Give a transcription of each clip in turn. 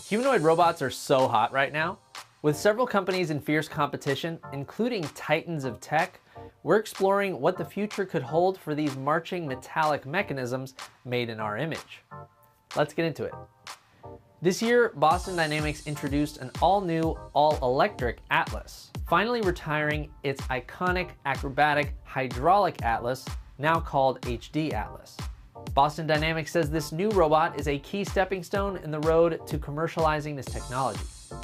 Humanoid robots are so hot right now. With several companies in fierce competition, including titans of tech, we're exploring what the future could hold for these marching metallic mechanisms made in our image. Let's get into it. This year, Boston Dynamics introduced an all-new, all-electric Atlas, finally retiring its iconic acrobatic hydraulic Atlas, now called HD Atlas. Boston Dynamics says this new robot is a key stepping stone in the road to commercializing this technology.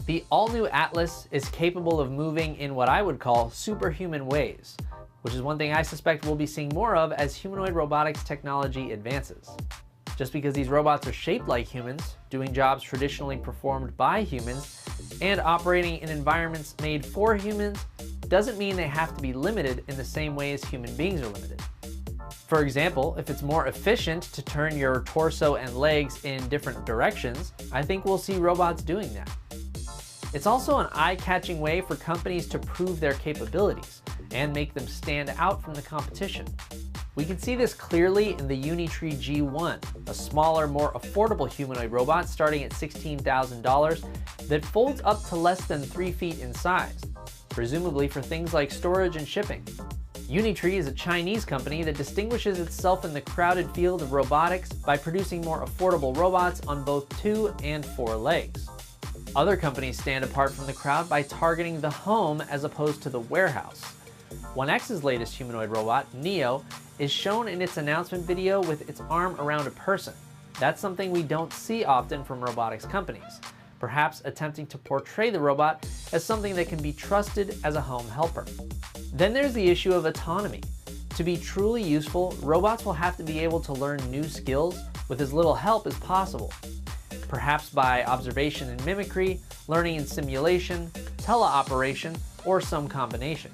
The all-new Atlas is capable of moving in what I would call superhuman ways, which is one thing I suspect we'll be seeing more of as humanoid robotics technology advances. Just because these robots are shaped like humans, doing jobs traditionally performed by humans, and operating in environments made for humans, doesn't mean they have to be limited in the same way as human beings are limited. For example, if it's more efficient to turn your torso and legs in different directions, I think we'll see robots doing that. It's also an eye-catching way for companies to prove their capabilities and make them stand out from the competition. We can see this clearly in the Unitree G1, a smaller, more affordable humanoid robot starting at $16,000 that folds up to less than 3 feet in size, presumably for things like storage and shipping. Unitree is a Chinese company that distinguishes itself in the crowded field of robotics by producing more affordable robots on both 2 and 4 legs. Other companies stand apart from the crowd by targeting the home as opposed to the warehouse. 1X's latest humanoid robot, Neo, is shown in its announcement video with its arm around a person. That's something we don't see often from robotics companies, perhaps attempting to portray the robot as something that can be trusted as a home helper. Then there's the issue of autonomy. To be truly useful, robots will have to be able to learn new skills with as little help as possible, perhaps by observation and mimicry, learning and simulation, teleoperation, or some combination.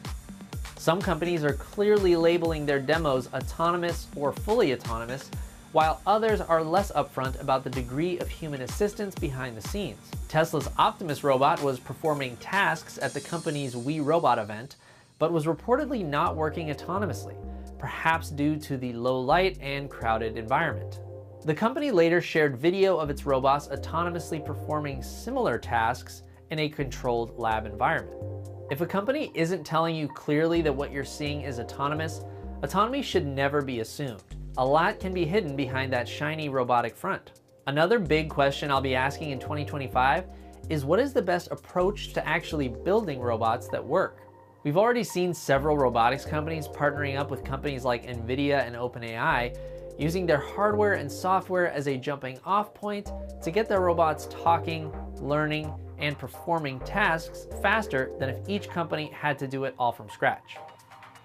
Some companies are clearly labeling their demos autonomous or fully autonomous, while others are less upfront about the degree of human assistance behind the scenes. Tesla's Optimus robot was performing tasks at the company's We Robot event, but was reportedly not working autonomously, perhaps due to the low light and crowded environment. The company later shared video of its robots autonomously performing similar tasks in a controlled lab environment. If a company isn't telling you clearly that what you're seeing is autonomous, autonomy should never be assumed. A lot can be hidden behind that shiny robotic front. Another big question I'll be asking in 2025 is what is the best approach to actually building robots that work? We've already seen several robotics companies partnering up with companies like NVIDIA and OpenAI, using their hardware and software as a jumping off point to get their robots talking, learning, and performing tasks faster than if each company had to do it all from scratch.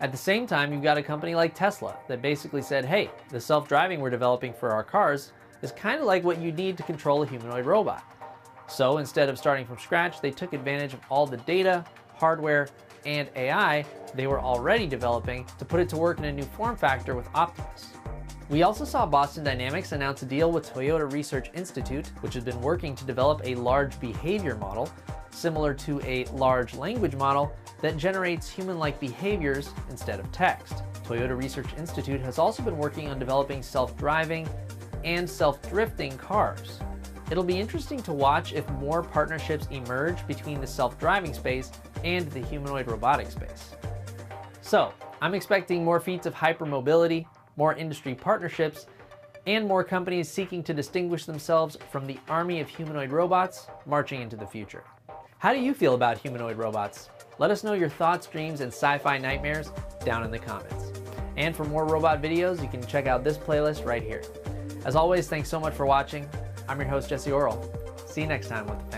At the same time, you've got a company like Tesla that basically said, hey, the self-driving we're developing for our cars is kind of like what you need to control a humanoid robot. So instead of starting from scratch, they took advantage of all the data, hardware, and AI they were already developing to put it to work in a new form factor with Optimus. We also saw Boston Dynamics announce a deal with Toyota Research Institute, which has been working to develop a large behavior model, similar to a large language model that generates human-like behaviors instead of text. Toyota Research Institute has also been working on developing self-driving and self-drifting cars. It'll be interesting to watch if more partnerships emerge between the self-driving space and the humanoid robotic space. So, I'm expecting more feats of hypermobility, more industry partnerships, and more companies seeking to distinguish themselves from the army of humanoid robots marching into the future. How do you feel about humanoid robots? Let us know your thoughts, dreams, and sci-fi nightmares down in the comments. And for more robot videos, you can check out this playlist right here. As always, thanks so much for watching. I'm your host, Jesse Orrell. See you next time with the